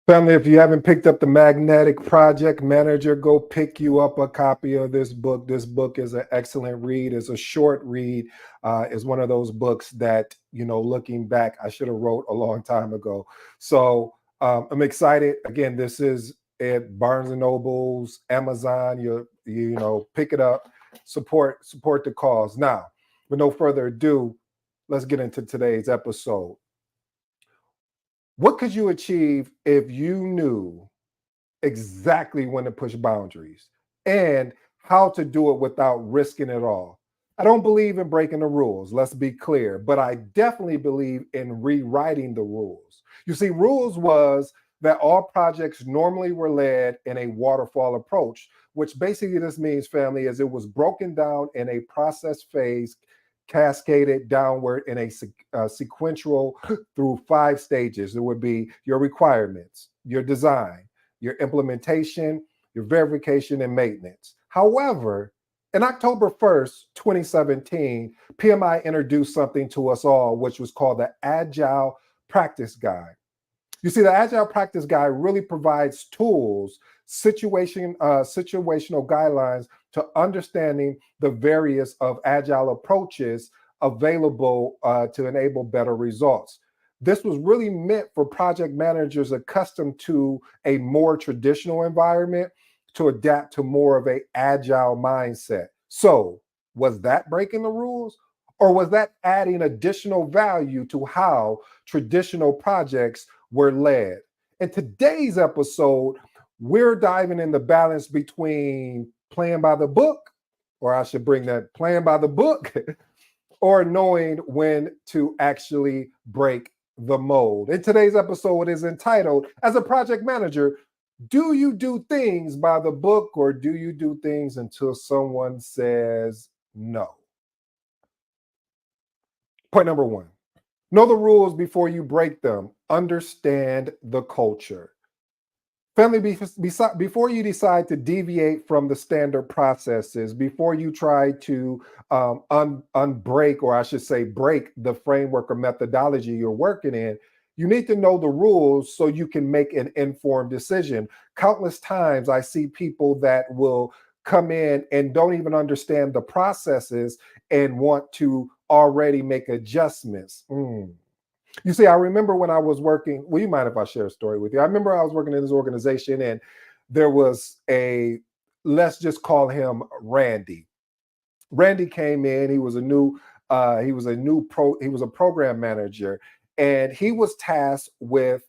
Family, if you haven't picked up the Magnetic Project Manager, go pick you up a copy of this book. This book is an excellent read. It's a short read. It's one of those books that, looking back, I should have wrote a long time ago. So I'm excited. Again, this is at Barnes and Nobles, Amazon. Pick it up, support the cause. Now, with no further ado, let's get into today's episode. What could you achieve if you knew exactly when to push boundaries and how to do it without risking it all? I don't believe in breaking the rules, let's be clear, but I definitely believe in rewriting the rules. You see, rules was that all projects normally were led in a waterfall approach, which basically this means, family, is it was broken down in a process phase, cascaded downward in a sequential through 5 stages. It would be your requirements, your design, your implementation, your verification, and maintenance. However, in October 1st, 2017, PMI introduced something to us all, which was called the Agile Practice Guide. You see, the Agile Practice Guide really provides tools, situational guidelines to understanding the various of Agile approaches available to enable better results. This was really meant for project managers accustomed to a more traditional environment to adapt to more of a agile mindset. So, was that breaking the rules? Or was that adding additional value to how traditional projects were led? In today's episode, we're diving in the balance between playing by the book, or I should bring that playing by the book, or knowing when to actually break the mold. In today's episode is entitled, As a Project Manager, do you do things by the book or do you do things until someone says no? Point number one, know the rules before you break them. Understand the culture. Family, before you decide to deviate from the standard processes, before you try to unbreak, or I should say, break the framework or methodology you're working in, you need to know the rules so you can make an informed decision. Countless times I see people that will come in and don't even understand the processes and want to already make adjustments. You see, I remember when I was working, well, you mind if I share a story with you? I remember I was working in this organization and there was let's just call him Randy. Randy came in, he was a program manager, and he was tasked with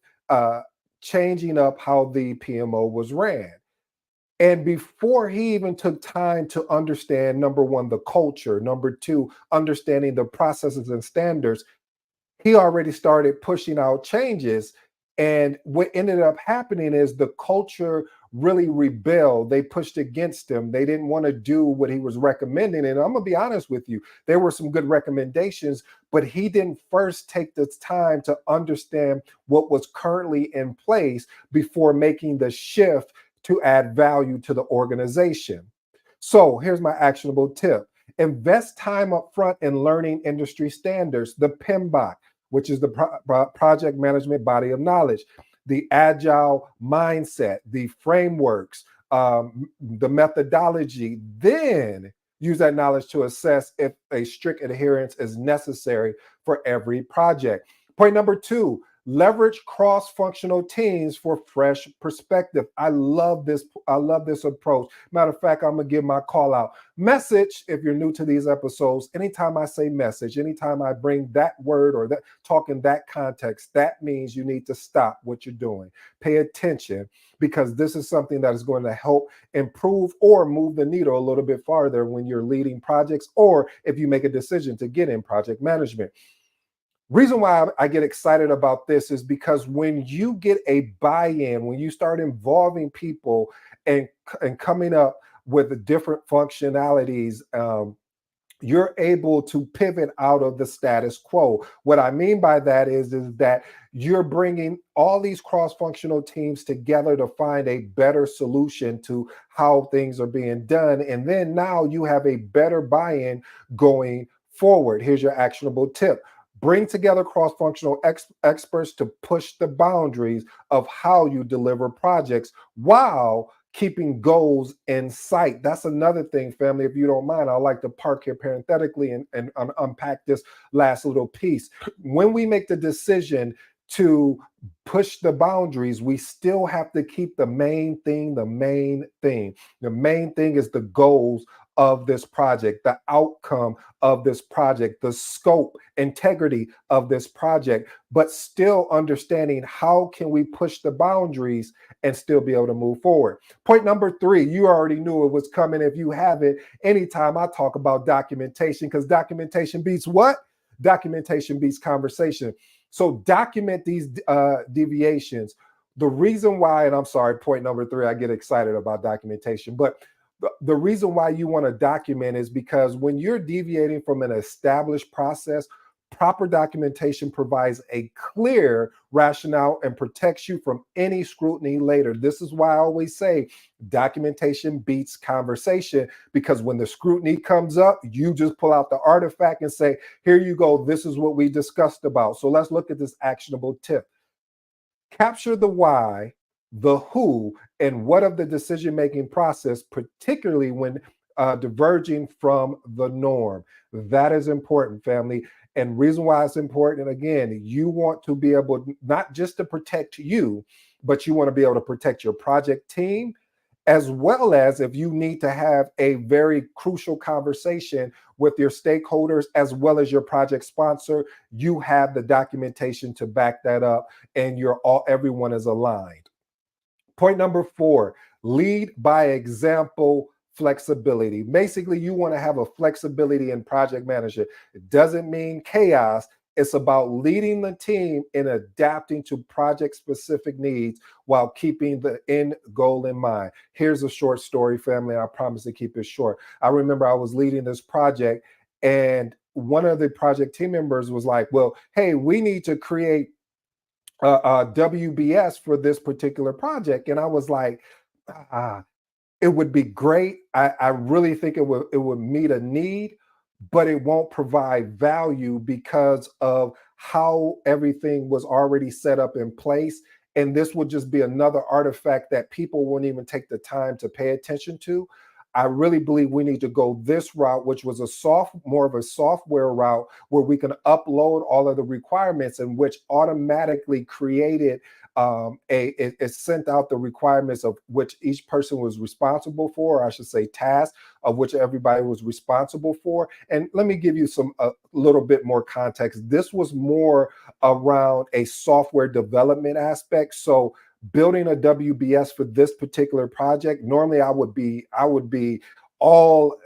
changing up how the PMO was ran. And before he even took time to understand, number one, the culture, number two, understanding the processes and standards, he already started pushing out changes. And what ended up happening is the culture really rebelled. They pushed against him. They didn't want to do what he was recommending. And I'm going to be honest with you, there were some good recommendations, but he didn't first take the time to understand what was currently in place before making the shift to add value to the organization. So here's my actionable tip. Invest time up front in learning industry standards, the PMBOK, which is the project management body of knowledge, the agile mindset, the frameworks, the methodology. Then use that knowledge to assess if a strict adherence is necessary for every project. Point number two, leverage cross-functional teams for fresh perspective. I love this. I love this approach. Matter of fact, I'm gonna give my call out. Message, if you're new to these episodes, anytime I say message, anytime I bring that word or that talk in that context, that means you need to stop what you're doing. Pay attention, because this is something that is going to help improve or move the needle a little bit farther when you're leading projects or if you make a decision to get in project management. Reason why I get excited about this is because when you get a buy-in, when you start involving people and coming up with the different functionalities, you're able to pivot out of the status quo. What I mean by that is that you're bringing all these cross-functional teams together to find a better solution to how things are being done. And then now you have a better buy-in going forward. Here's your actionable tip. Bring together cross-functional experts to push the boundaries of how you deliver projects while keeping goals in sight. That's another thing, family. If you don't mind, I'd like to park here parenthetically and unpack this last little piece. When we make the decision to push the boundaries, we still have to keep the main thing the main thing. The main thing is the goals of this project, the outcome of this project, the scope, integrity of this project, but still understanding how can we push the boundaries and still be able to move forward. Point number 3, you already knew it was coming if you haven't. Anytime I talk about documentation, because documentation beats what? Documentation beats conversation. So document these deviations. The reason why, and I'm sorry, point number 3, I get excited about documentation, but the reason why you want to document is because when you're deviating from an established process, proper documentation provides a clear rationale and protects you from any scrutiny later. This is why I always say documentation beats conversation, because when the scrutiny comes up, you just pull out the artifact and say, here you go, this is what we discussed about. So let's look at this actionable tip. Capture the why, the who, and what of the decision-making process, particularly when diverging from the norm. That is important, family. And reason why it's important, again, you want to be able not just to protect you, but you want to be able to protect your project team, as well as if you need to have a very crucial conversation with your stakeholders as well as your project sponsor, you have the documentation to back that up, and everyone is aligned. Point number 4, lead by example flexibility. Basically, you want to have a flexibility in project management. It doesn't mean chaos. It's about leading the team in adapting to project specific needs while keeping the end goal in mind. Here's a short story, family. I promise to keep it short. I remember I was leading this project, and one of the project team members was like, well, hey, we need to create WBS for this particular project. And I was like, it would be great. I really think it would meet a need, but it won't provide value because of how everything was already set up in place. And this would just be another artifact that people won't even take the time to pay attention to. I really believe we need to go this route, which was more of a software route where we can upload all of the requirements, and which automatically created it sent out the requirements of which each person was responsible for, or I should say tasks of which everybody was responsible for. And let me give you a little bit more context. This was more around a software development aspect. So building a WBS for this particular project, normally I would be all,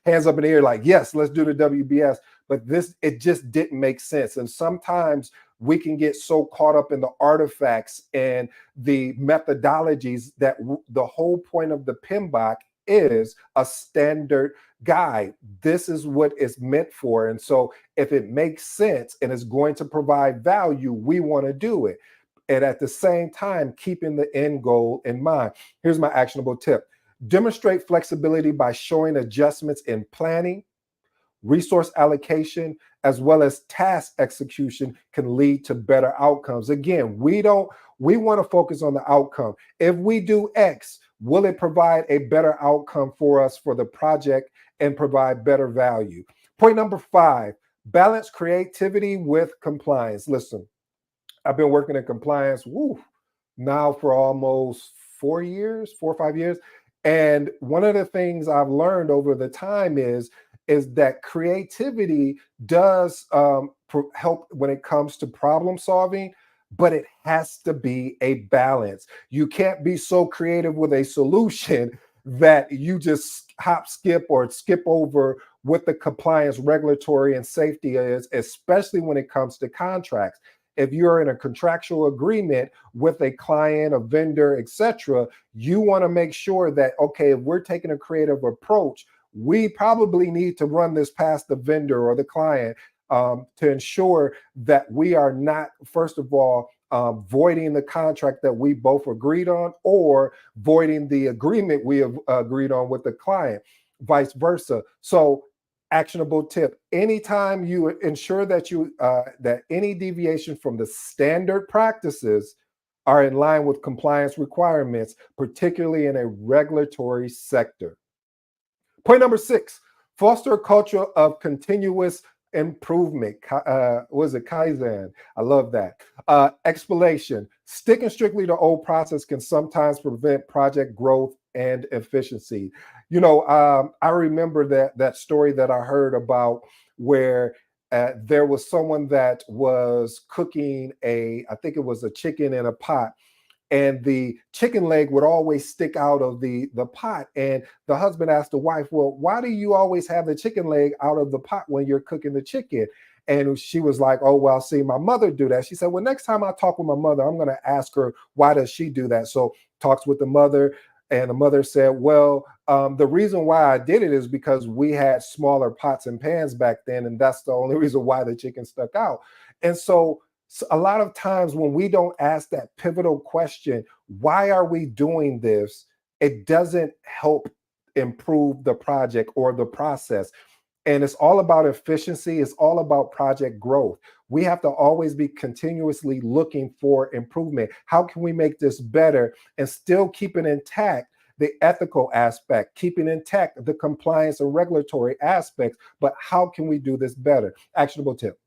hands up in the air, like, yes, let's do the WBS. But it just didn't make sense. And sometimes we can get so caught up in the artifacts and the methodologies that the whole point of the PMBOK is a standard guide. This is what it's meant for. And so if it makes sense and is going to provide value, we want to do it. And at the same time, keeping the end goal in mind. Here's my actionable tip. Demonstrate flexibility by showing adjustments in planning, resource allocation, as well as task execution can lead to better outcomes. Again, we want to focus on the outcome. If we do X, will it provide a better outcome for us for the project and provide better value? Point number 5, balance creativity with compliance. Listen, I've been working in compliance now for almost 4 years, 4 or 5 years. And one of the things I've learned over the time is that creativity does help when it comes to problem solving, but it has to be a balance. You can't be so creative with a solution that you just skip over what the compliance, regulatory, and safety is, especially when it comes to contracts. If you're in a contractual agreement with a client, a vendor, etc., you want to make sure that, okay, if we're taking a creative approach, we probably need to run this past the vendor or the client to ensure that we are not, first of all, voiding the contract that we both agreed on, or voiding the agreement we have agreed on with the client, vice versa. So Actionable tip: anytime you ensure that that any deviation from the standard practices are in line with compliance requirements, particularly in a regulatory sector. Point number six: foster a culture of continuous improvement. Was it Kaizen? I love that. Explanation: sticking strictly to old process can sometimes prevent project growth and efficiency. I remember that story that I heard about where there was someone that was cooking I think it was a chicken in a pot, and the chicken leg would always stick out of the pot. And the husband asked the wife, well, why do you always have the chicken leg out of the pot when you're cooking the chicken? And she was like, oh, well, see, my mother do that. She said, well, next time I talk with my mother, I'm going to ask her, why does she do that? So talks with the mother, and the mother said, well, the reason why I did it is because we had smaller pots and pans back then, and that's the only reason why the chicken stuck out. And so a lot of times when we don't ask that pivotal question, why are we doing this? It doesn't help improve the project or the process. And it's all about efficiency. It's all about project growth. We have to always be continuously looking for improvement. How can we make this better and still keep it intact? The ethical aspect, keeping intact the compliance and regulatory aspects, but how can we do this better? Actionable tip: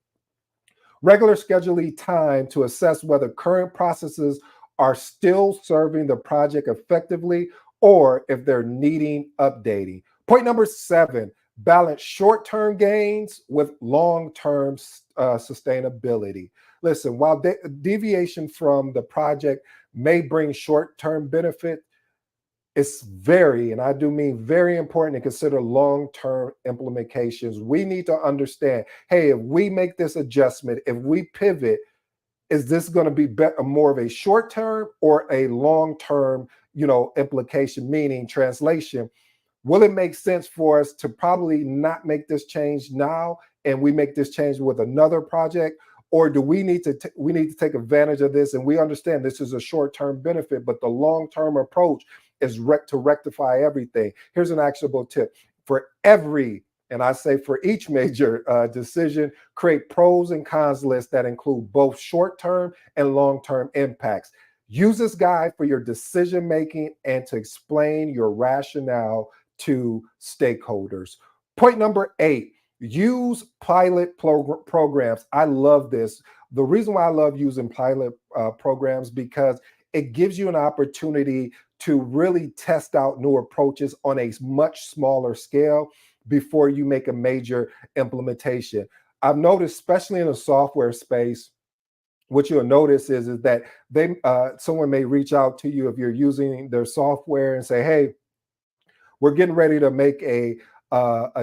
regular scheduling time to assess whether current processes are still serving the project effectively or if they're needing updating. Point number seven: balance short term gains with long term sustainability. Listen, while deviation from the project may bring short term benefit, it's very, and I do mean very important to consider long-term implications. We need to understand, hey, if we make this adjustment, if we pivot, is this going to be more of a short-term or a long-term, implication, meaning translation? Will it make sense for us to probably not make this change now and we make this change with another project? Or do we need to take advantage of this? And we understand this is a short-term benefit, but the long-term approach is to rectify everything. Here's an actionable tip: for every, and I say for each major decision, create pros and cons lists that include both short-term and long-term impacts. Use this guide for your decision making and to explain your rationale to stakeholders. Point number eight: use pilot programs. I love this. The reason why I love using pilot programs, because it gives you an opportunity to really test out new approaches on a much smaller scale before you make a major implementation. I've noticed, especially in the software space, what you'll notice is that someone may reach out to you if you're using their software and say, hey, we're getting ready to make a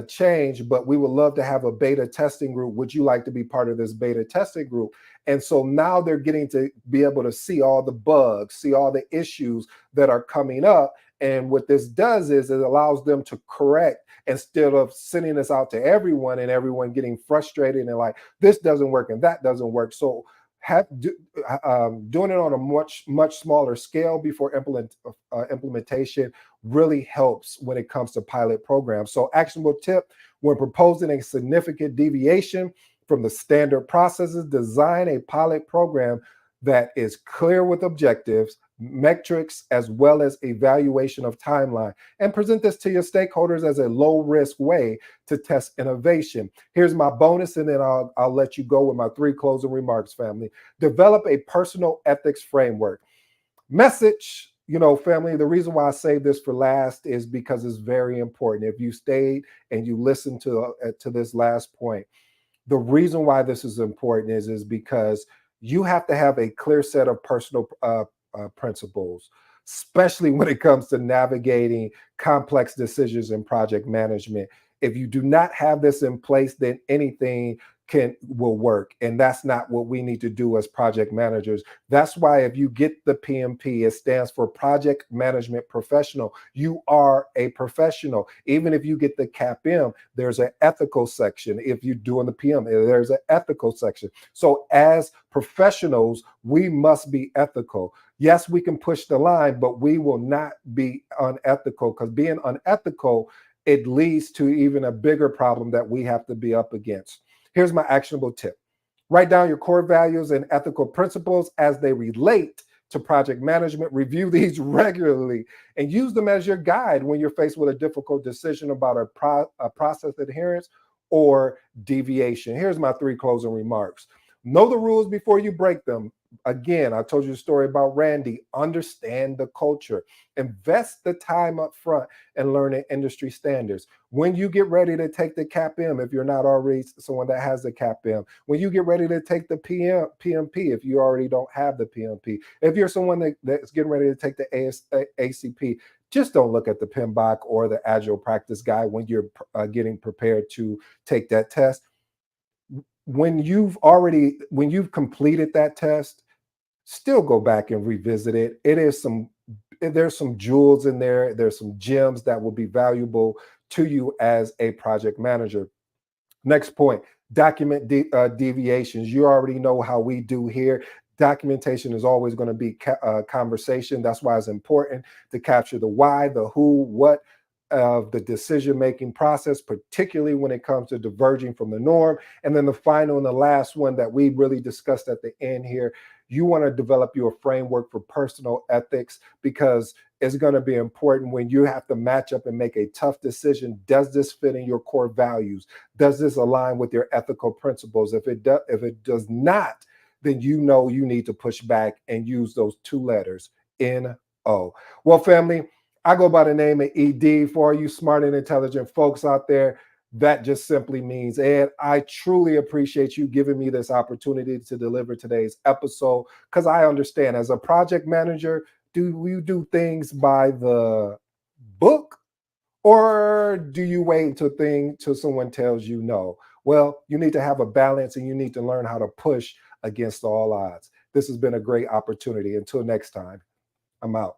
change, but we would love to have a beta testing group. Would you like to be part of this beta testing group? And so now they're getting to be able to see all the bugs, see all the issues that are coming up. And what this does is it allows them to correct, instead of sending this out to everyone and everyone getting frustrated and like, this doesn't work and that doesn't work. So doing it on a much smaller scale before implementation really helps when it comes to pilot programs. So actionable tip: when proposing a significant deviation from the standard processes, design a pilot program that is clear with objectives, metrics, as well as evaluation of timeline, and present this to your stakeholders as a low risk way to test innovation. Here's my bonus, and then I'll let you go with my three closing remarks, family. Develop a personal ethics framework. Message, family, the reason why I save this for last is because it's very important. If you stayed and you listened to this last point, the reason why this is important is because you have to have a clear set of personal principles, especially when it comes to navigating complex decisions in project management. If you do not have this in place, then anything will work. And that's not what we need to do as project managers. That's why if you get the PMP, it stands for Project Management Professional. You are a professional. Even if you get the CAPM, there's an ethical section. If you're doing the PM, there's an ethical section. So as professionals, we must be ethical. Yes, we can push the line, but we will not be unethical, because being unethical it leads to even a bigger problem that we have to be up against. Here's my actionable tip: write down your core values and ethical principles as they relate to project management. Review these regularly and use them as your guide when you're faced with a difficult decision about a process adherence or deviation. Here's my three closing remarks: know the rules before you break them. Again, I told you the story about Randy. Understand the culture. Invest the time up front and learning industry standards. When you get ready to take the CAPM, if you're not already someone that has the CAPM, when you get ready to take the PMP, if you already don't have the PMP, if you're someone that's getting ready to take the ACP, just don't look at the PMBOK or the Agile Practice Guide when you're getting prepared to take that test. When you've completed that test, still go back and revisit it. There's some jewels in there. There's some gems that will be valuable to you as a project manager. Next point: document deviations. You already know how we do here. Documentation is always going to be conversation. That's why it's important to capture the why, the who, what of the decision making process, particularly when it comes to diverging from the norm. And then the final and the last one that we really discussed at the end here: you want to develop your framework for personal ethics, because it's going to be important when you have to match up and make a tough decision. Does this fit in your core values? Does this align with your ethical principles? If it does not, then you know you need to push back and use those two letters, NO. Well, family, I go by the name of ED. For all you smart and intelligent folks out there, that just simply means Ed. I truly appreciate you giving me this opportunity to deliver today's episode, because I understand, as a project manager, do you do things by the book, or do you wait till someone tells you no? Well, you need to have a balance, and you need to learn how to push against all odds. This has been a great opportunity. Until next time, I'm out.